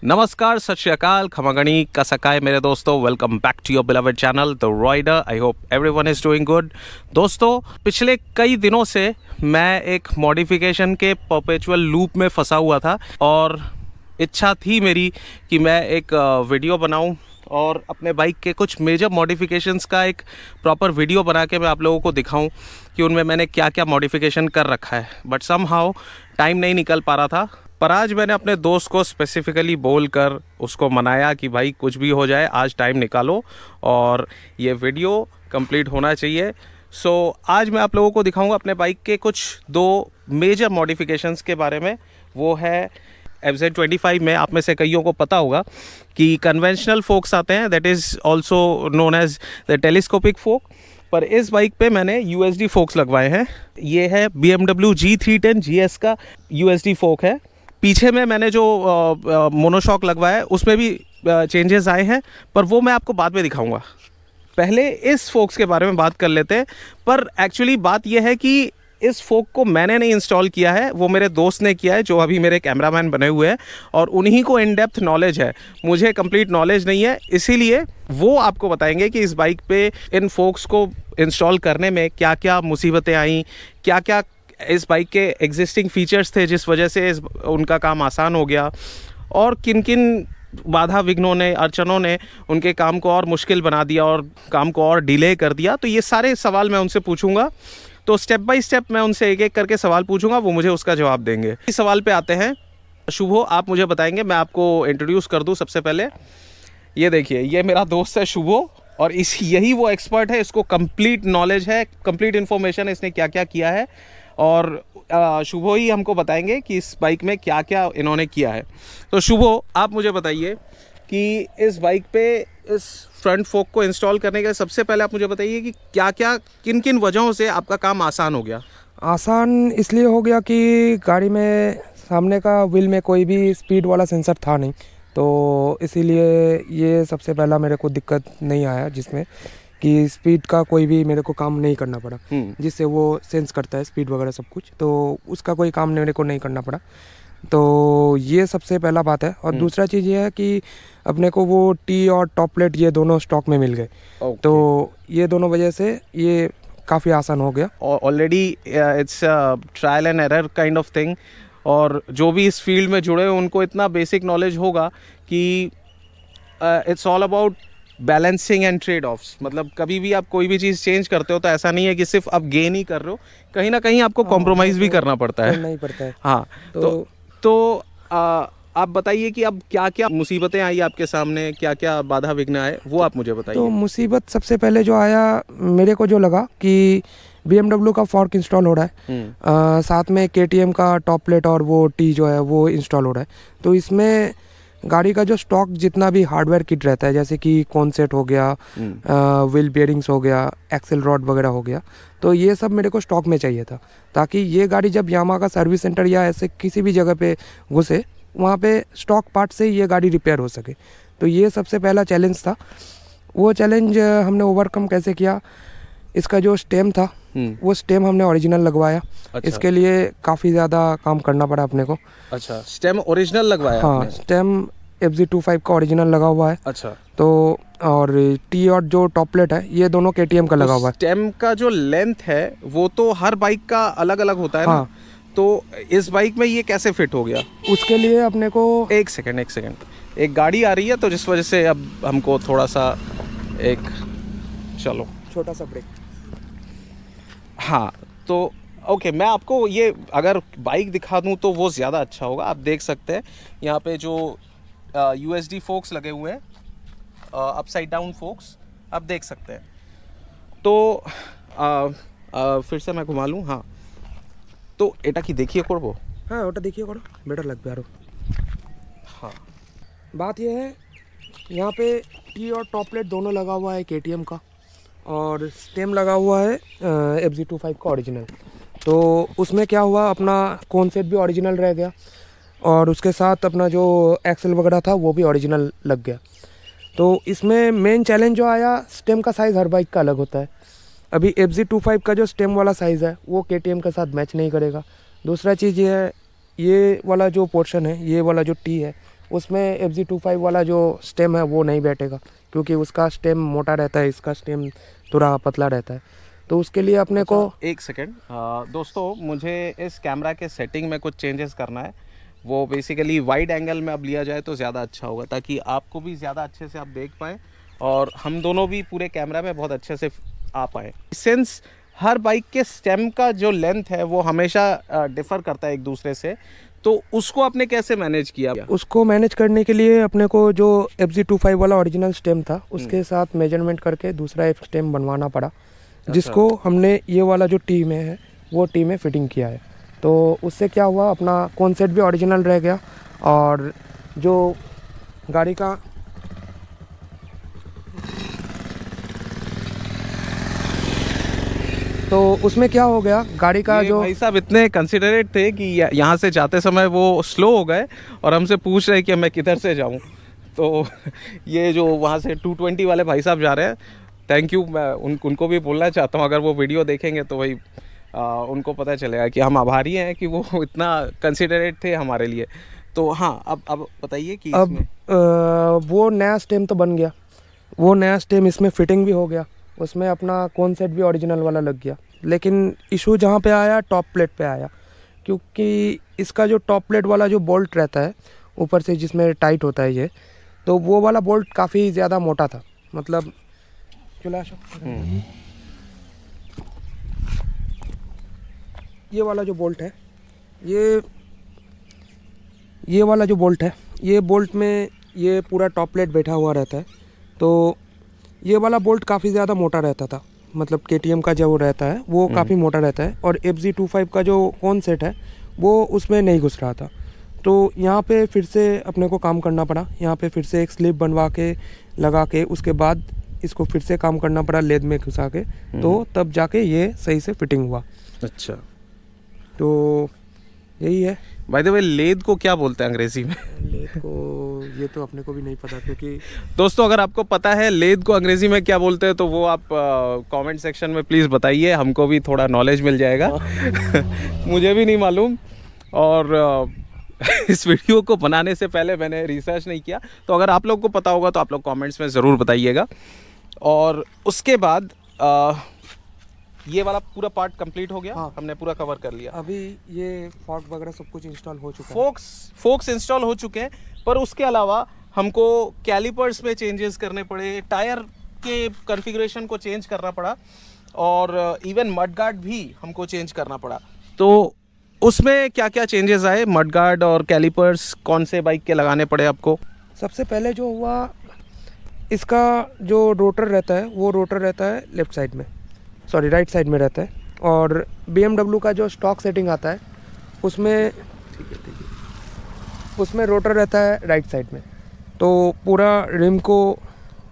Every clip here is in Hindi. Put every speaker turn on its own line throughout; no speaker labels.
नमस्कार, सत श्री अकाल, खमागणी कसकाय मेरे दोस्तों। Welcome back to your beloved channel the Rider. I hope everyone is doing good. दोस्तों, पिछले कई दिनों से मैं एक मॉडिफिकेशन के परपेचुअल लूप में फंसा हुआ था और इच्छा थी मेरी कि मैं एक वीडियो बनाऊं और अपने बाइक के कुछ मेजर मॉडिफिकेशंस का एक प्रॉपर वीडियो बना के मैं आप लोगों को दिखाऊं कि उनमें मैंने क्या क्या मॉडिफिकेशन कर रखा है। बट समहाउ टाइम नहीं निकल पा रहा था। पर आज मैंने अपने दोस्त को स्पेसिफिकली बोल कर उसको मनाया कि भाई कुछ भी हो जाए, आज टाइम निकालो और ये वीडियो कंप्लीट होना चाहिए। सो आज मैं आप लोगों को दिखाऊंगा अपने बाइक के कुछ दो मेजर मॉडिफिकेशंस के बारे में। वो है FZ25 में आप में से कईयों को पता होगा कि कन्वेंशनल फोक्स आते हैं, that is also known as the telescopic fork. पर इस बाइक पे मैंने USD फोक्स लगवाए हैं। ये है BMW G310 GS का USD फोक है। पीछे में मैंने जो मोनोशॉक लगवाया है उसमें भी चेंजेस आए हैं, पर वो मैं आपको बाद में दिखाऊंगा। पहले इस फोक्स के बारे में बात कर लेते हैं। पर एक्चुअली बात यह है कि इस फोक को मैंने नहीं इंस्टॉल किया है, वो मेरे दोस्त ने किया है जो अभी मेरे कैमरामैन बने हुए हैं और उन्हीं को इन डेप्थ नॉलेज है। मुझे कंप्लीट नॉलेज नहीं है, इसीलिए वो आपको बताएंगे कि इस बाइक पे इन फोक्स को इंस्टॉल करने में क्या क्या मुसीबतें आई, क्या क्या इस बाइक के एग्जिस्टिंग फीचर्स थे जिस वजह से उनका काम आसान हो गया और किन किन बाधा विघ्नों ने, अड़चनों ने उनके काम को और मुश्किल बना दिया और काम को और डिले कर दिया। तो ये सारे सवाल मैं उनसे पूछूंगा। तो स्टेप बाय स्टेप मैं उनसे एक एक करके सवाल पूछूंगा, वो मुझे उसका जवाब देंगे। इस सवाल पे आते हैं। शुभो, आप मुझे बताएंगे, मैं आपको इंट्रोड्यूस कर दूं। सबसे पहले ये देखिए, ये मेरा दोस्त है शुभो और यही वो एक्सपर्ट है, इसको कंप्लीट नॉलेज है, कंप्लीट इन्फॉर्मेशन है इसने क्या क्या किया है और शुभो ही हमको बताएंगे कि इस बाइक में क्या क्या इन्होंने किया है। तो शुभो, आप मुझे बताइए कि इस बाइक पे इस फ्रंट फोक को इंस्टॉल करने के सबसे पहले आप मुझे बताइए कि क्या क्या किन किन वजहों से आपका काम आसान हो गया।
आसान इसलिए हो गया कि गाड़ी में सामने का व्हील में कोई भी स्पीड वाला सेंसर था नहीं, तो इसीलिए ये सबसे पहला मेरे को दिक्कत नहीं आया, जिसमें कि स्पीड का कोई भी मेरे को काम नहीं करना पड़ा, जिससे वो सेंस करता है स्पीड वगैरह सब कुछ, तो उसका कोई काम मेरे को नहीं करना पड़ा। तो ये सबसे पहला बात है। और दूसरा चीज़ ये है कि अपने को वो टी और टॉप प्लेट ये दोनों स्टॉक में मिल गए। तो ये दोनों वजह से ये काफ़ी आसान हो गया।
Already it's trial and error kind of thing. और जो भी इस फील्ड में जुड़े हैं उनको इतना बेसिक नॉलेज होगा कि it's all about balancing and trade offs. मतलब कभी भी आप कोई भी चीज़ चेंज करते हो तो ऐसा नहीं है कि सिर्फ आप गेन ही कर रहे हो, कहीं ना कहीं आपको कॉम्प्रोमाइज़ भी करना पड़ता है।
नहीं पड़ता है।
हाँ, तो आप बताइए कि अब क्या क्या मुसीबतें आई आपके सामने, क्या क्या बाधा विघ्न आए, वो आप मुझे बताइए।
तो मुसीबत सबसे पहले जो आया मेरे को, जो लगा कि BMW का फॉर्क इंस्टॉल हो रहा है, साथ में KTM का टॉप प्लेट और वो टी जो है वो इंस्टॉल हो रहा है। तो इसमें गाड़ी का जो स्टॉक जितना भी हार्डवेयर किट रहता है, जैसे कि कॉन्सेट हो गया, व्हील बेयरिंग्स हो गया, एक्सेल रॉड वगैरह हो गया, तो ये सब मेरे को स्टॉक में चाहिए था, ताकि ये गाड़ी जब यामाहा का सर्विस सेंटर या ऐसे किसी भी जगह पे घुसे, वहाँ पे स्टॉक पार्ट से ये गाड़ी रिपेयर हो सके। तो ये सबसे पहला चैलेंज था। वो चैलेंज हमने ओवरकम कैसे किया, इसका जो स्टेम था वो स्टेम हमने ओरिजिनल लगवाया। अच्छा। इसके लिए काफ़ी ज़्यादा काम करना पड़ा अपने को।
अच्छा, स्टेम ओरिजिनल लगवाया?
हाँ, स्टेम FZ25 का ओरिजिनल लगा हुआ है।
अच्छा।
तो और टी और जो टॉप प्लेट है ये दोनों KTM का लगा हुआ है।
स्टेम का जो लेंथ है वो तो हर बाइक का अलग अलग होता है। हाँ। ना? तो इस बाइक में ये कैसे फिट हो गया?
उसके लिए अपने को
एक सेकंड, एक गाड़ी आ रही है तो जिस वजह से अब हमको थोड़ा सा चलो
छोटा सा ब्रेक।
हाँ, तो ओके, मैं आपको ये अगर बाइक दिखा दूँ तो वो ज़्यादा अच्छा होगा। आप देख सकते हैं यहाँ पे जो USD फोक्स लगे हुए हैं, अपसाइड डाउन फोक्स, आप देख सकते हैं। तो फिर से मैं घुमा लूँ। हाँ, तो एटा की देखिए करबो।
हाँ, ओटा देखिए करो, बेटर लग प्यारो।
हाँ,
बात यह है, यहाँ पे टी और टॉप प्लेट दोनों लगा हुआ है KTM का, और स्टेम लगा हुआ है FZ25 का ओरिजिनल। तो उसमें क्या हुआ, अपना कॉन्सेप्ट भी ओरिजिनल रह गया और उसके साथ अपना जो एक्सेल वगैरह था वो भी ओरिजिनल लग गया। तो इसमें मेन चैलेंज जो आया, स्टेम का साइज़ हर बाइक का अलग होता है। अभी FZ25 का जो स्टेम वाला साइज़ है वो KTM के साथ मैच नहीं करेगा। दूसरा चीज़ ये है, ये वाला जो पोर्शन है, ये वाला जो टी है उसमें FZ25 वाला जो स्टेम है वो नहीं बैठेगा, क्योंकि उसका स्टेम मोटा रहता है, इसका स्टेम थोड़ा पतला रहता है। तो उसके लिए अपने को
एक सेकेंड दोस्तों, मुझे इस कैमरा के सेटिंग में कुछ चेंजेस करना है। वो बेसिकली वाइड एंगल में अब लिया जाए तो ज़्यादा अच्छा होगा, ताकि आपको भी ज़्यादा अच्छे से आप देख पाएँ और हम दोनों भी पूरे कैमरा में बहुत अच्छे से आ पाएँ। सिंस हर बाइक के स्टेम का जो लेंथ है वो हमेशा डिफ़र करता है एक दूसरे से, तो उसको आपने कैसे मैनेज किया?
उसको मैनेज करने के लिए अपने को जो FZ25 वाला ओरिजिनल स्टेम था उसके साथ मेजरमेंट करके दूसरा एक स्टेम बनवाना पड़ा, जिसको हमने ये वाला जो टी में है वो टी में फिटिंग किया है। तो उससे क्या हुआ, अपना कॉन्सेप्ट भी ओरिजिनल रह गया और जो गाड़ी का तो उसमें क्या हो गया, गाड़ी का जो
भाई साहब इतने कंसिडरेट थे कि यहाँ से जाते समय वो स्लो हो गए और हमसे पूछ रहे कि मैं किधर से जाऊँ। तो ये जो वहाँ से 220 वाले भाई साहब जा रहे हैं, थैंक यू। मैं उनको भी बोलना चाहता हूँ, अगर वो वीडियो देखेंगे तो वही उनको पता चलेगा कि हम आभारी हैं कि वो इतना कंसिडरेट थे हमारे लिए। तो हाँ, अब बताइए कि
अब वो नया स्टेम तो बन गया, वो नया स्टेम इसमें फिटिंग भी हो गया, उसमें अपना कॉन्सेप्ट भी ओरिजिनल वाला लग गया। लेकिन इशू जहाँ पे आया, टॉप प्लेट पे आया, क्योंकि इसका जो टॉप प्लेट वाला जो बोल्ट रहता है ऊपर से जिसमें टाइट होता है ये, तो वो वाला बोल्ट काफ़ी ज़्यादा मोटा था। मतलब ये वाला जो बोल्ट है, ये वाला जो बोल्ट है, ये बोल्ट में ये पूरा टॉप प्लेट बैठा हुआ रहता है। तो ये वाला बोल्ट काफ़ी ज़्यादा मोटा रहता था, मतलब KTM का जो रहता है वो काफ़ी मोटा रहता है, और FZ25 का जो कौन सेट है वो उसमें नहीं घुस रहा था। तो यहाँ पे फिर से अपने को काम करना पड़ा, यहाँ पे फिर से एक स्लिप बनवा के लगा के उसके बाद इसको फिर से काम करना पड़ा लेद में घुसा के, तो तब जाके ये सही से फिटिंग हुआ।
अच्छा,
तो यही है।
बाय द वे, लेद को क्या बोलते हैं अंग्रेजी में?
लेद को ये तो अपने को भी नहीं पता, क्योंकि
दोस्तों अगर आपको पता है लेद को अंग्रेजी में क्या बोलते हैं तो वो आप कमेंट सेक्शन में प्लीज़ बताइए, हमको भी थोड़ा नॉलेज मिल जाएगा। मुझे भी नहीं मालूम, और इस वीडियो को बनाने से पहले मैंने रिसर्च नहीं किया, तो अगर आप लोग को पता होगा तो आप लोग कमेंट्स में ज़रूर बताइएगा। और उसके बाद ये वाला पूरा पार्ट कंप्लीट हो गया।
हाँ।
हमने पूरा कवर कर लिया।
अभी ये फॉर्क वगैरह सब कुछ इंस्टॉल हो चुका है।
फोक्स इंस्टॉल हो चुके हैं, पर उसके अलावा हमको कैलिपर्स में चेंजेस करने पड़े, टायर के कॉन्फ़िगरेशन को चेंज करना पड़ा, और इवन मड गार्ड भी हमको चेंज करना पड़ा। तो उसमें क्या क्या चेंजेस आए, मड गार्ड और कैलिपर्स कौन से बाइक के लगाने पड़े आपको?
सबसे पहले जो हुआ, इसका जो रोटर रहता है वो रोटर रहता है लेफ्ट साइड में, सॉरी राइट साइड में रहता है, और BMW का जो स्टॉक सेटिंग आता है उसमें रोटर रहता है राइट साइड में। तो पूरा रिम को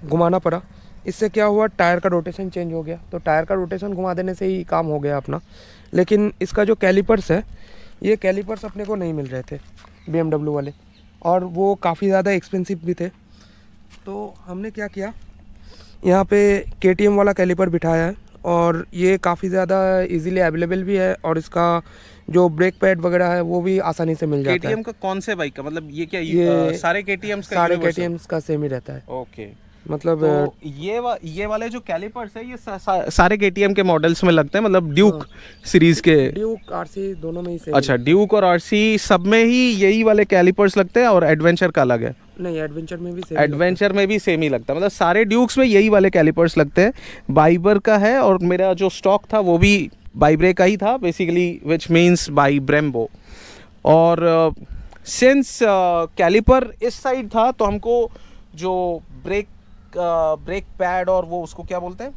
घुमाना पड़ा। इससे क्या हुआ, टायर का रोटेशन चेंज हो गया, तो टायर का रोटेशन घुमा देने से ही काम हो गया अपना। लेकिन इसका जो कैलिपर्स है, ये कैलिपर्स अपने को नहीं मिल रहे थे BMW वाले, और वो काफ़ी ज़्यादा एक्सपेंसिव भी थे। तो हमने क्या किया, यहाँ पे KTM वाला कैलिपर बिठाया है, और ये काफ़ी ज़्यादा इजीली अवेलेबल भी है, और इसका जो ब्रेक पैड वगैरह है वो भी आसानी से मिल जाता है।
KTM का कौन से बाइक का, मतलब ये क्या
ये
सारे KTMs का?
सारे KTMs का सेम ही रहता है।
ओके,
मतलब
तो ये वाले जो कैलिपर्स है ये सारे KTM के मॉडल्स में लगते हैं, मतलब ड्यूक सीरीज के?
ड्यूक RC दोनों में ही सेम।
अच्छा, ड्यूक और RC सब में ही यही वाले कैलिपर्स लगते हैं, और एडवेंचर का अलग है?
नहीं, एडवेंचर में भी सेम।
एडवेंचर में भी सेम ही लगता है, मतलब सारे ड्यूक्स में यही वाले कैलिपर्स लगते हैं। बाइबर का है, और मेरा जो स्टॉक था वो भी बाइब्रे का ही था basically, which means by Brembo. और सिंस कैलिपर इस साइड था तो हमको जो ब्रेक पैड और वो उसको क्या बोलते हैं,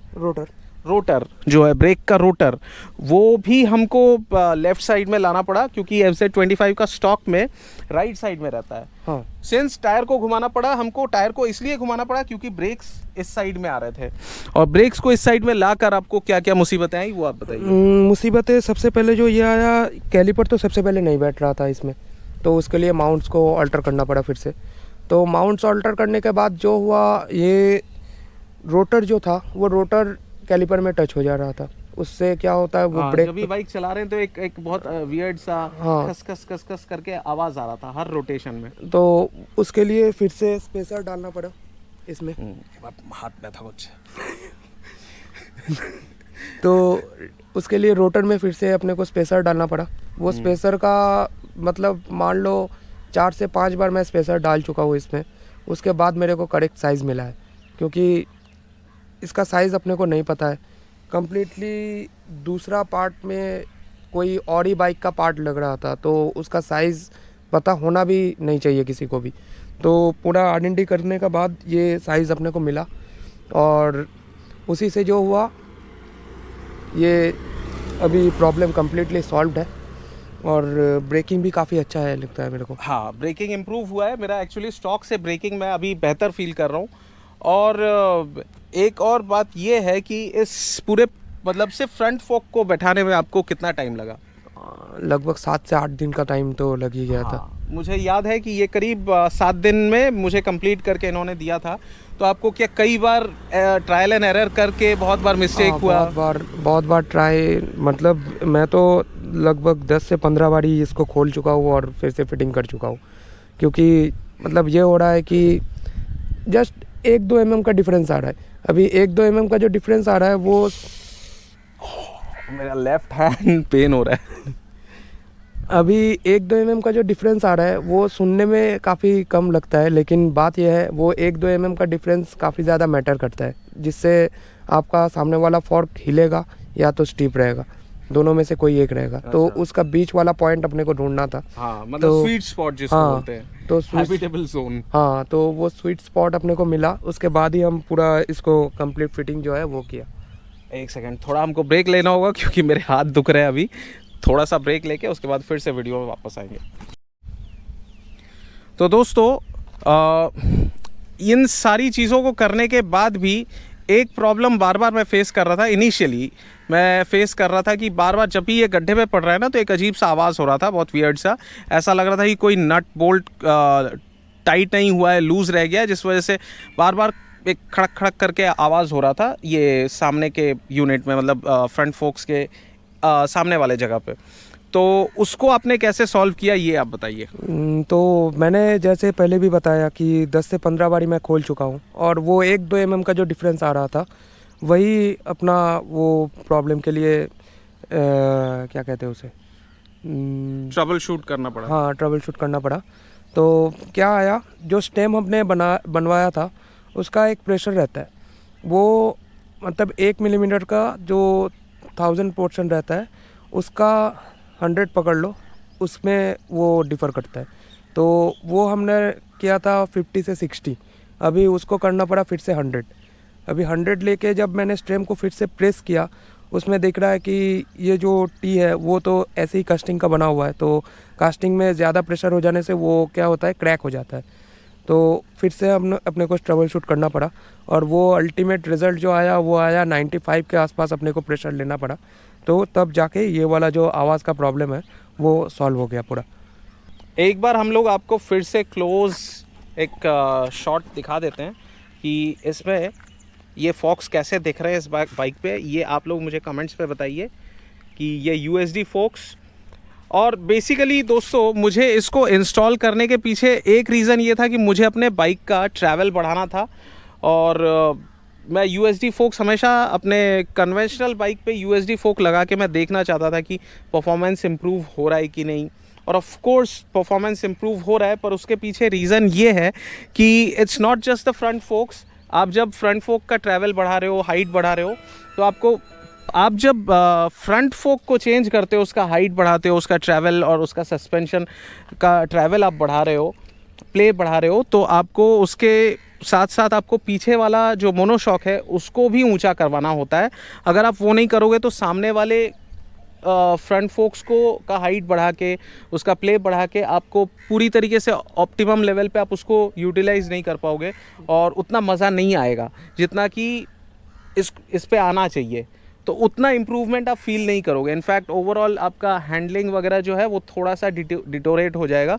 रोटर जो है, ब्रेक का रोटर, वो भी हमको लेफ्ट साइड में लाना पड़ा, क्योंकि FZ25 का स्टॉक में राइट साइड में रहता है।
हाँ।
सिंस टायर को घुमाना पड़ा हमको, टायर को इसलिए घुमाना पड़ा क्योंकि ब्रेक्स इस साइड में आ रहे थे, और ब्रेक्स को इस साइड में लाकर आपको क्या क्या मुसीबतें आई वो आप बताइए।
मुसीबतें सबसे पहले जो ये आया, कैलिपर तो सबसे पहले नहीं बैठ रहा था इसमें, तो उसके लिए माउंट्स को अल्टर करना पड़ा फिर से। तो माउंट्स अल्टर करने के बाद जो हुआ, ये रोटर जो था वो रोटर कैलिपर में टच हो जा रहा था, उससे क्या होता है वो
हाँ,
ब्रेक
जब भी बाइक चला रहे हैं तो एक बहुत वियर्ड सा
हाँ।
खस खस खस खस करके आवाज आ रहा था हर रोटेशन में।
तो उसके लिए फिर से स्पेसर डालना पड़ा इसमें।
हाथ में था कुछ।
तो उसके लिए रोटर में फिर से अपने को स्पेसर डालना पड़ा। वो स्पेसर का मतलब मान लो 4 से 5 बार मैं स्पेसर डाल चुका हूँ इसमें। उसके बाद मेरे को करेक्ट साइज़ मिला है, क्योंकि इसका साइज़ अपने को नहीं पता है कम्प्लीटली। दूसरा पार्ट में कोई और ही बाइक का पार्ट लग रहा था, तो उसका साइज़ पता होना भी नहीं चाहिए किसी को भी। तो पूरा आइडेंटिटी करने के बाद ये साइज़ अपने को मिला, और उसी से जो हुआ ये अभी प्रॉब्लम कम्प्लीटली सॉल्व्ड है, और ब्रेकिंग भी काफ़ी अच्छा है लगता है मेरे को।
हाँ, ब्रेकिंग इम्प्रूव हुआ है मेरा। एक्चुअली स्टॉक से ब्रेकिंग मैं अभी बेहतर फील कर रहा हूँ। और एक और बात ये है कि इस पूरे मतलब से फ्रंट फोक को बैठाने में आपको कितना टाइम लगा?
लगभग 7 से 8 दिन का टाइम तो लग ही गया था।
हाँ, मुझे याद है कि ये करीब 7 दिन में मुझे कंप्लीट करके इन्होंने दिया था। तो आपको क्या कई बार ट्रायल एंड एरर करके बहुत बार मिस्टेक हुआ?
बहुत बार ट्राई, मतलब मैं तो लगभग 10 से 15 बार ही इसको खोल चुका हूँ और फिर से फिटिंग कर चुका हूँ, क्योंकि मतलब ये हो रहा है कि जस्ट 1-2 mm का डिफरेंस आ रहा है। अभी 1-2 mm का जो डिफरेंस आ रहा है वो
मेरा लेफ्ट हैंड पेन हो रहा है।
अभी 1-2 mm का जो डिफरेंस आ रहा है वो सुनने में काफ़ी कम लगता है, लेकिन बात यह है वो 1-2 mm का डिफरेंस काफ़ी ज़्यादा मैटर करता है, जिससे आपका सामने वाला फॉर्क हिलेगा या तो स्टीप रहेगा, दोनों में से कोई एक रहेगा। तो उसका बीच वाला पॉइंट अपने को ढूंढना था।
हाँ, मतलब
तो
स्वीट स्पॉट जिसको
हाँ,
बोलते हैं,
तो
हैबिटेबल जोन।
हाँ, तो वो स्वीट स्पॉट अपने को मिला। उसके बाद ही हम पूरा इसको कंप्लीट फिटिंग जो है वो किया।
एक सेकंड, थोड़ा हमको ब्रेक लेना होगा क्योंकि मेरे हाथ दुख रहे हैं अभी। थोड़ा सा ब्रेक लेके उसके बाद फिर से वीडियो में वापस आएंगे। तो दोस्तों, इन सारी चीज़ों को करने के बाद भी एक प्रॉब्लम बार बार मैं फेस कर रहा था। इनिशियली मैं फेस कर रहा था कि बार बार जब भी ये गड्ढे में पड़ रहा है ना, तो एक अजीब सा आवाज़ हो रहा था, बहुत वियर्ड सा। ऐसा लग रहा था कि कोई नट बोल्ट टाइट नहीं हुआ है, लूज़ रह गया है, जिस वजह से बार बार एक खड़क खड़क करके आवाज़ हो रहा था ये सामने के यूनिट में, मतलब फ्रंट फोक्स के सामने वाले जगह पे। तो उसको आपने कैसे सॉल्व किया, ये आप बताइए।
तो मैंने जैसे पहले भी बताया कि 10 से 15 बारी मैं खोल चुका हूँ, और वो 1-2 mm का जो डिफरेंस आ रहा था वही अपना वो प्रॉब्लम के लिए क्या कहते हैं उसे,
ट्रबल शूट करना पड़ा।
हाँ, ट्रबल शूट करना पड़ा। तो क्या आया, जो स्टेम हमने बनवाया था उसका एक प्रेशर रहता है, वो मतलब 1 मिलीमीटर का जो 1000 पोर्शन रहता है उसका 100 पकड़ लो, उसमें वो डिफ़र करता है। तो वो हमने किया था 50 से 60, अभी उसको करना पड़ा फिर से 100। अभी 100 लेके जब मैंने स्ट्रेम को फिर से प्रेस किया, उसमें दिख रहा है कि ये जो टी है वो तो ऐसे ही कास्टिंग का बना हुआ है, तो कास्टिंग में ज़्यादा प्रेशर हो जाने से वो क्या होता है, क्रैक हो जाता है। तो फिर से हमने अपने को ट्रबल शूट करना पड़ा, और वो अल्टीमेट रिज़ल्ट जो आया वो आया 95 के आसपास अपने को प्रेशर लेना पड़ा। तो तब जाके ये वाला जो आवाज़ का प्रॉब्लम है वो सॉल्व हो गया पूरा।
एक बार हम लोग आपको फिर से क्लोज एक शॉट दिखा देते हैं कि इसमें ये फॉक्स कैसे दिख रहे हैं इस बाइक पे। ये आप लोग मुझे कमेंट्स पे बताइए कि ये यूएसडी फॉक्स। और बेसिकली दोस्तों, मुझे इसको इंस्टॉल करने के पीछे एक रीज़न ये था कि मुझे अपने बाइक का ट्रैवल बढ़ाना था, और मैं यूएसडी फोक्स हमेशा अपने कन्वेंशनल बाइक पे यूएसडी फोक लगा के मैं देखना चाहता था कि परफॉर्मेंस इम्प्रूव हो रहा है कि नहीं। और ऑफ कोर्स परफॉर्मेंस इम्प्रूव हो रहा है, पर उसके पीछे रीज़न ये है कि it's not just the front focus. आप जब फ्रंट फोक का ट्रैवल बढ़ा रहे हो, हाइट बढ़ा रहे हो, तो आप जब फ्रंट फोक को चेंज करते हो, उसका हाइट बढ़ाते हो, उसका ट्रैवल और उसका सस्पेंशन का ट्रैवल आप बढ़ा रहे हो, प्ले बढ़ा रहे हो, तो आपको उसके साथ साथ आपको पीछे वाला जो मोनोशॉक है उसको भी ऊंचा करवाना होता है। अगर आप वो नहीं करोगे तो सामने वाले फ्रंट फोक्स को का हाइट बढ़ा के, उसका प्ले बढ़ा के आपको पूरी तरीके से ऑप्टिमम लेवल पे आप उसको यूटिलाइज नहीं कर पाओगे, और उतना मज़ा नहीं आएगा जितना कि इस पे आना चाहिए। तो उतना इम्प्रूवमेंट आप फील नहीं करोगे। इनफैक्ट ओवरऑल आपका हैंडलिंग वगैरह जो है वो थोड़ा सा डिटोरेट हो जाएगा।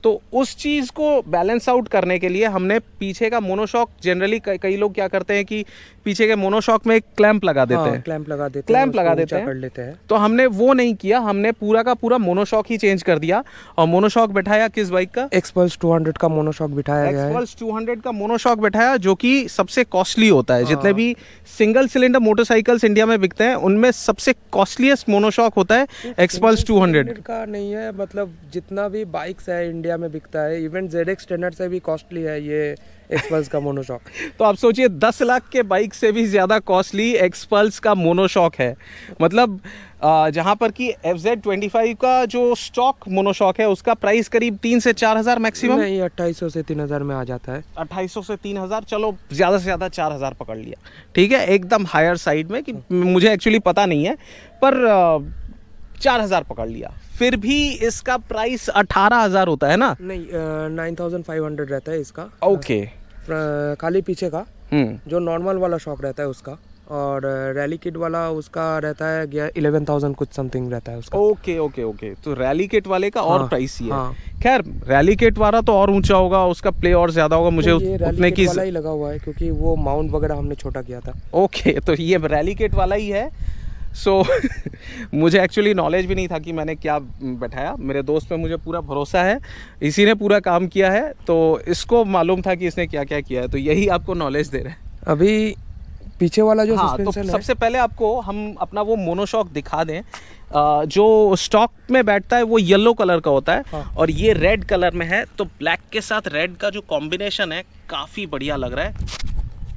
तो उस चीज़ को बैलेंस आउट करने के लिए हमने पीछे का मोनोशॉक, जनरली कई लोग क्या करते हैं कि पीछे के मोनोशॉक में एक क्लैंप लगा देते हैं,
क्लैंप लगा देते हैं,
क्लैंप लगा देते
कर लेते हैं।
तो हमने वो नहीं किया, हमने पूरा का पूरा मोनोशॉक ही चेंज कर दिया और मोनोशॉक बैठाया किस बाइक का,
एक्सपल्स 200 का मोनोशॉक बिठाया गया है।
एक्सपल्स 200 का मोनोशॉक बैठाया, जो कि सबसे कॉस्टली होता है। जितने भी सिंगल सिलेंडर मोटरसाइकिल्स इंडिया में बिकते हैं उनमें सबसे कॉस्टलीस्ट मोनोशॉक होता है एक्सपल्स 200
का। नहीं है, मतलब जितना भी बाइक्स है इंडिया में बिकता है, इवन ZX स्टैंडर्ड से भी कॉस्टली है ये एक्सपल्स का मोनोशॉक।
तो आप सोचिए 10 लाख के बाइक से भी ज़्यादा कॉस्टली एक्सपल्स का मोनोशॉक है। मतलब जहाँ पर कि FZ25 का जो स्टॉक मोनोशॉक है उसका प्राइस करीब 3 से 4 हज़ार मैक्सिमम,
नहीं 2800 से 3000 में आ जाता है।
2800 से 3000, चलो ज़्यादा से ज़्यादा 4000 पकड़ लिया, ठीक है, एकदम हायर साइड में, कि मुझे एक्चुअली पता नहीं है, पर 4000 पकड़ लिया। फिर भी इसका प्राइस 18000 होता है ना?
नहीं 9500 रहता है इसका।
ओके,
खाली पीछे का जो नॉर्मल वाला शॉक रहता है उसका, और रैली किट वाला उसका रहता है 11,000 कुछ समथिंग रहता है उसका।
ओके ओके ओके, तो रैली किट वाले का और प्राइस ही है।
हाँ।
खैर रैली किट वाला तो और ऊंचा होगा, उसका प्ले और ज्यादा होगा, मुझे उतने की
वाला ही लगा हुआ है क्योंकि वो माउंट वगैरह हमने छोटा किया था।
ओके, तो ये रैली किट वाला ही है। सो मुझे एक्चुअली नॉलेज भी नहीं था कि मैंने क्या बैठाया। मेरे दोस्त पे मुझे पूरा भरोसा है, इसी ने पूरा काम किया है, तो इसको मालूम था कि इसने क्या क्या किया है, तो यही आपको नॉलेज दे रहे हैं।
अभी पीछे वाला जो
तो सबसे पहले आपको हम अपना वो मोनोशॉक दिखा दें। जो स्टॉक में बैठता है वो येलो कलर का होता है। हाँ। और ये रेड कलर में है, तो ब्लैक के साथ रेड का जो कॉम्बिनेशन है काफ़ी बढ़िया लग रहा है,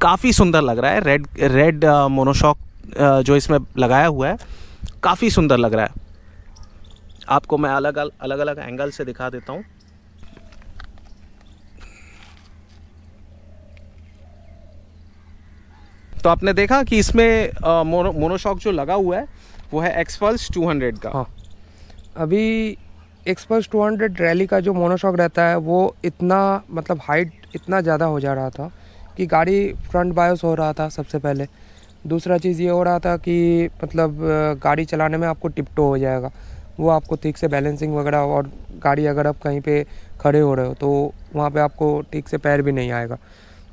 काफ़ी सुंदर लग रहा है। रेड मोनोशॉक जो इसमें लगाया हुआ है काफ़ी सुंदर लग रहा है। आपको मैं अलग अलग एंगल से दिखा देता हूँ। तो आपने देखा कि इसमें मोनोशॉक जो लगा हुआ है वो है एक्सपल्स 200 का।
हाँ। अभी एक्सपल्स 200 रैली का जो मोनोशॉक रहता है वो इतना, मतलब हाइट इतना ज़्यादा हो जा रहा था कि गाड़ी फ्रंट बायोस हो रहा था सबसे पहले। दूसरा चीज़ ये हो रहा था कि मतलब गाड़ी चलाने में आपको टिपटो हो जाएगा, वो आपको ठीक से बैलेंसिंग वगैरह, और गाड़ी अगर आप कहीं पे खड़े हो रहे हो तो वहाँ पे आपको ठीक से पैर भी नहीं आएगा।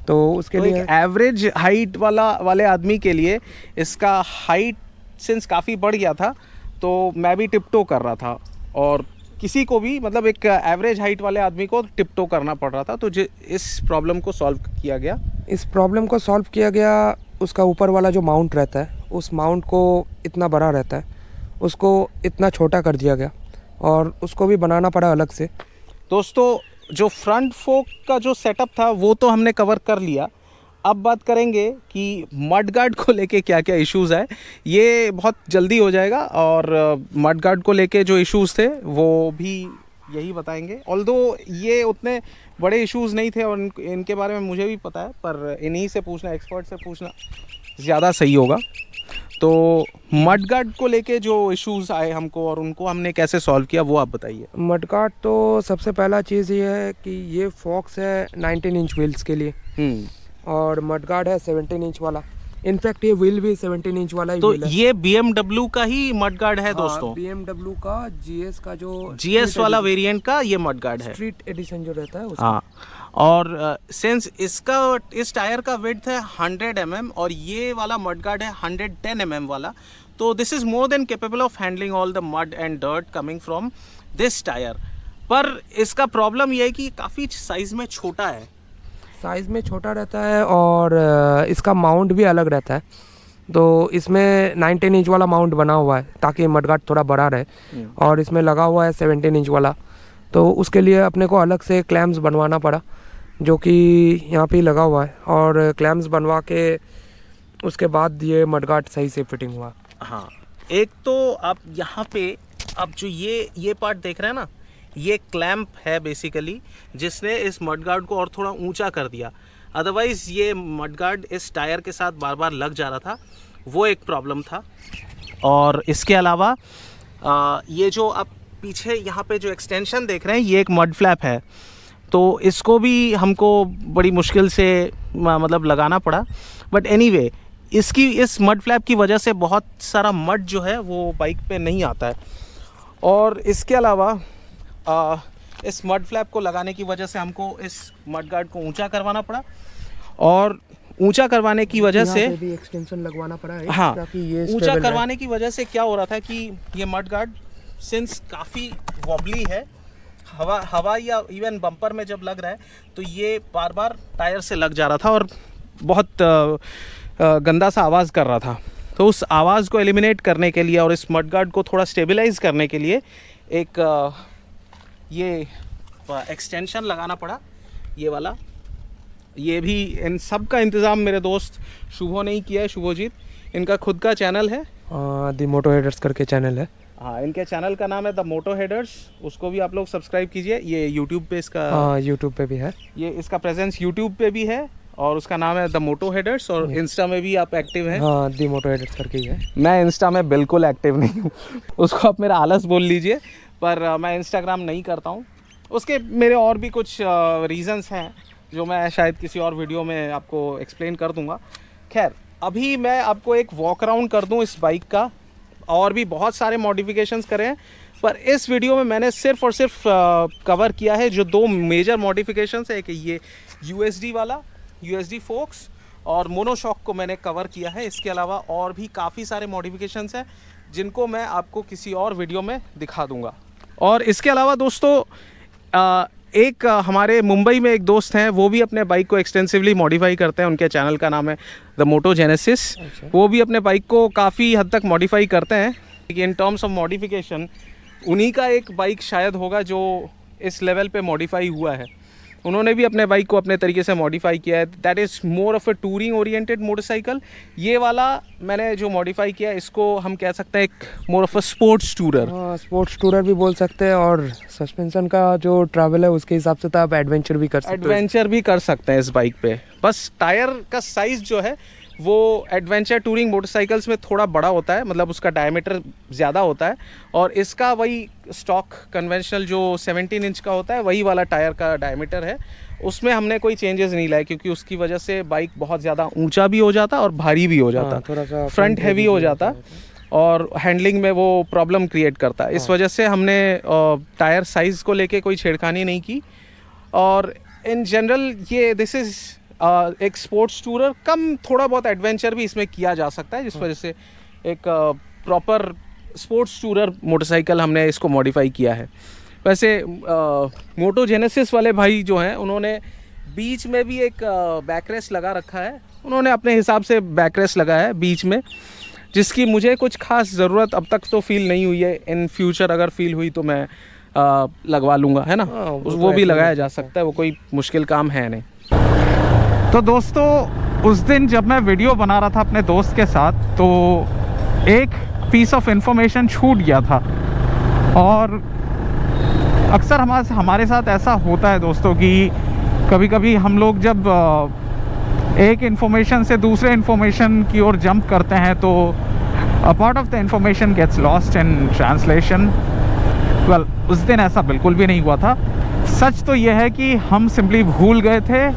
तो उसके लिए
एवरेज हाइट वाले आदमी के लिए इसका हाइट सेंस काफ़ी बढ़ गया था, तो मैं भी टिपटो कर रहा था, और किसी को भी, मतलब एक एवरेज हाइट वाले आदमी को टिपटो करना पड़ रहा था। तो इस प्रॉब्लम को सॉल्व किया गया।
इस प्रॉब्लम को सॉल्व किया गया। उसका ऊपर वाला जो माउंट रहता है, उस माउंट को इतना बड़ा रहता है, उसको इतना छोटा कर दिया गया, और उसको भी बनाना पड़ा अलग से।
दोस्तों, जो फ्रंट फोक का जो सेटअप था वो तो हमने कवर कर लिया। अब बात करेंगे कि मड गार्ड को लेके क्या क्या इश्यूज़ है। ये बहुत जल्दी हो जाएगा, और मड गार्ड को लेके जो इश्यूज़ थे वो भी यही बताएंगे। ऑल्दो ये उतने बड़े इश्यूज़ नहीं थे, और इनके बारे में मुझे भी पता है, पर इन्हीं से पूछना, एक्सपर्ट से पूछना ज़्यादा सही होगा। तो मड गार्ड को लेके जो इश्यूज़ आए हमको, और उनको हमने कैसे सॉल्व किया, वो आप बताइए।
मड गार्ड तो सबसे पहला चीज़ ये है कि ये फॉक्स है 19 इंच व्हील्स के लिए, और मड गार्ड है 17 इंच वाला। इनफैक्ट ये व्हील भी 17 इंच वाला ही
तो
व्हील है।
ये BMW का ही मड गार्ड है। हाँ, दोस्तों
BMW का GS का जो
GS वाला वेरिएंट का ये मड गार्ड है,
स्ट्रीट एडिशन जो रहता है उसका।
हाँ। और सिंस इस टायर का विड्थ है 100 mm और ये वाला मड गार्ड है 110 mm वाला, तो this is more than capable of handling all the mud and dirt coming from this tyre. पर इसका प्रॉब्लम ये है कि काफ़ी साइज में छोटा है,
साइज़ में छोटा रहता है, और इसका माउंट भी अलग रहता है। तो इसमें 19 इंच वाला माउंट बना हुआ है ताकि मडगार्ड थोड़ा बड़ा रहे, और इसमें लगा हुआ है 17 इंच वाला। तो उसके लिए अपने को अलग से क्लैम्प्स बनवाना पड़ा, जो कि यहाँ पे लगा हुआ है, और क्लैम्प्स बनवा के उसके बाद ये मडगार्ड सही से फिटिंग हुआ।
हाँ, एक तो आप यहाँ पे आप जो ये पार्ट देख रहे हैं ना, ये क्लैंप है बेसिकली, जिसने इस मडगार्ड को और थोड़ा ऊंचा कर दिया। अदरवाइज़ ये मडगार्ड इस टायर के साथ बार बार लग जा रहा था, वो एक प्रॉब्लम था। और इसके अलावा ये जो आप पीछे यहाँ पे जो एक्सटेंशन देख रहे हैं, ये एक मड फ्लैप है, तो इसको भी हमको बड़ी मुश्किल से मतलब लगाना पड़ा। बट एनीवे, इस मड फ्लैप की वजह से बहुत सारा मड जो है वो बाइक पे नहीं आता है। और इसके अलावा इस मड फ्लैप को लगाने की वजह से हमको इस मड गार्ड को ऊंचा करवाना पड़ा, और ऊंचा करवाने की वजह से
यहाँ पे भी एक्सटेंशन लगवाना पड़ा है,
हाँ,
ताकि ये
ऊंचा
stable
करवाने की वजह से क्या हो रहा था कि ये मड गार्ड सिंस काफ़ी वॉबली है, हवा या इवन बम्पर में जब लग रहा है तो ये बार बार टायर से लग जा रहा था और बहुत गंदा सा आवाज़ कर रहा था। तो उस आवाज़ को एलिमिनेट करने के लिए और इस मड गार्ड को थोड़ा स्टेबलाइज करने के लिए एक ये एक्सटेंशन लगाना पड़ा, ये वाला। ये भी इन सब का इंतज़ाम मेरे दोस्त शुभो ने ही किया है, शुभोजीत। इनका खुद का चैनल है,
द मोटो हेडर्स करके चैनल है।
हाँ, इनके चैनल का नाम है द मोटो हेडर्स, उसको भी आप लोग सब्सक्राइब कीजिए। ये यूट्यूब पे इसका,
हाँ यूट्यूब पे भी है,
ये इसका प्रेजेंस यूट्यूब पे भी है, और उसका नाम है द मोटो हेडर्स। और इंस्टा में भी आप एक्टिव हैं?
हाँ, द मोटो हेडर्स करके ही है।
मैं इंस्टा में बिल्कुल एक्टिव नहीं हूँ उसको आप मेरा आलस बोल लीजिए, पर मैं इंस्टाग्राम नहीं करता हूँ। उसके मेरे और भी कुछ रीज़न्स हैं जो मैं शायद किसी और वीडियो में आपको एक्सप्लेन कर दूंगा। खैर, अभी मैं आपको एक वॉक अराउंड कर दूं इस बाइक का। और भी बहुत सारे मॉडिफिकेशंस करे हैं, पर इस वीडियो में मैंने सिर्फ और सिर्फ कवर किया है जो 2 मेजर मॉडिफिकेशंस है। एक ये यूएसडी वाला, यूएसडी फोक्स, और मोनोशॉक को मैंने कवर किया है। इसके अलावा और भी काफ़ी सारे मॉडिफिकेशंस हैं जिनको मैं आपको किसी और वीडियो में दिखा दूंगा। और इसके अलावा दोस्तों, एक हमारे मुंबई में एक दोस्त हैं, वो भी अपने बाइक को एक्सटेंसिवली मॉडिफाई करते हैं। उनके चैनल का नाम है द मोटो जेनेसिस। वो भी अपने बाइक को काफ़ी हद तक मॉडिफाई करते हैं। इन टर्म्स ऑफ मॉडिफिकेशन उन्हीं का एक बाइक शायद होगा जो इस लेवल पे मॉडिफाई हुआ है। उन्होंने भी अपने बाइक को अपने तरीके से मॉडिफाई किया है। That is more of a touring oriented motorcycle. ये वाला मैंने जो मॉडिफाई किया है, इसको हम कह सकते हैं एक more of a sports tourer.
हाँ, स्पोर्ट्स टूरर भी बोल सकते हैं। और सस्पेंशन का जो ट्रैवल है उसके हिसाब से तो आप एडवेंचर भी कर सकते हैं।
एडवेंचर भी कर सकते हैं इस बाइक पे। बस टायर का साइज़ जो है वो एडवेंचर टूरिंग मोटरसाइकिल्स में थोड़ा बड़ा होता है, मतलब उसका डायमीटर ज़्यादा होता है, और इसका वही स्टॉक कन्वेंशनल जो 17 इंच का होता है वही वाला टायर का डायमीटर है। उसमें हमने कोई चेंजेस नहीं लाए, क्योंकि उसकी वजह से बाइक बहुत ज़्यादा ऊंचा भी हो जाता और भारी भी हो जाता,
थोड़ा सा
फ्रंट हैवी हो जाता और हैंडलिंग में वो प्रॉब्लम क्रिएट करता है। इस वजह से हमने टायर साइज़ को लेके कोई छेड़खानी नहीं की। और इन जनरल ये दिस इज़ एक स्पोर्ट्स टूरर कम थोड़ा बहुत एडवेंचर भी इसमें किया जा सकता है, जिस वजह से एक प्रॉपर स्पोर्ट्स टूरर मोटरसाइकिल हमने इसको मॉडिफाई किया है। वैसे मोटो जेनेसिस वाले भाई जो हैं, उन्होंने बीच में भी एक बैक रेस्ट लगा रखा है। उन्होंने अपने हिसाब से बैक रेस्ट लगाया है बीच में, जिसकी मुझे कुछ खास ज़रूरत अब तक तो फील नहीं हुई है। इन फ्यूचर अगर फील हुई तो मैं लगवा लूँगा, है ना। वो भी लगाया जा सकता है, वो कोई मुश्किल काम है नहीं। तो दोस्तों, उस दिन जब मैं वीडियो बना रहा था अपने दोस्त के साथ, तो एक पीस ऑफ इंफॉर्मेशन छूट गया था। और अक्सर हमारे साथ ऐसा होता है दोस्तों कि कभी कभी हम लोग जब एक इन्फॉर्मेशन से दूसरे इन्फॉर्मेशन की ओर जंप करते हैं तो a part of the information gets lost in translation. Well, उस दिन ऐसा बिल्कुल भी नहीं हुआ था। सच तो यह है कि हम सिंपली भूल गए थे,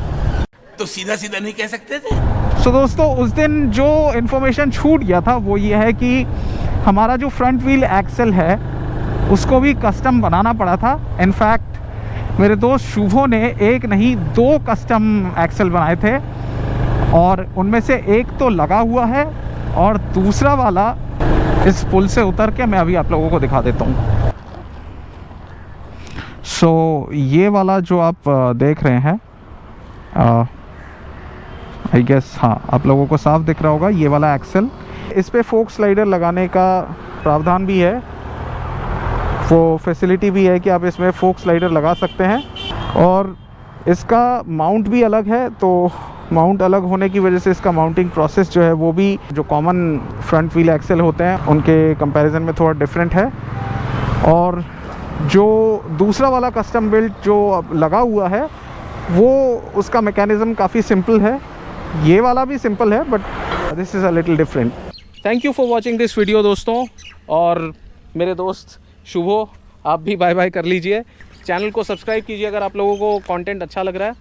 तो सीधा सीधा नहीं कह सकते थे।
सो दोस्तों, उस दिन जो इन्फॉर्मेशन छूट गया था वो ये है कि हमारा जो फ्रंट व्हील एक्सेल है उसको भी कस्टम बनाना पड़ा था। इनफैक्ट मेरे दोस्त शुभो ने एक नहीं 2 कस्टम एक्सेल बनाए थे, और उनमें से एक तो लगा हुआ है और दूसरा वाला इस पुल से उतर के मैं अभी आप लोगों को दिखा देता हूँ। सो ये वाला जो आप देख रहे हैं, आई गेस, हाँ, आप लोगों को साफ दिख रहा होगा, ये वाला एक्सेल। इस पे फोक स्लाइडर लगाने का प्रावधान भी है, वो फैसिलिटी भी है कि आप इसमें फोक स्लाइडर लगा सकते हैं। और इसका माउंट भी अलग है, तो माउंट अलग होने की वजह से इसका माउंटिंग प्रोसेस जो है वो भी जो कॉमन फ्रंट व्हील एक्सेल होते हैं उनके कंपैरिजन में थोड़ा डिफरेंट है। और जो दूसरा वाला कस्टम बिल्ट जो लगा हुआ है वो उसका मैकेनिज़्म काफ़ी सिंपल है। ये वाला भी सिंपल है, but this is a little different. Thank you for watching this video दोस्तों। और मेरे दोस्त शुभो, आप भी बाय बाय कर लीजिए। चैनल को सब्सक्राइब कीजिए अगर आप लोगों को कंटेंट अच्छा लग रहा है।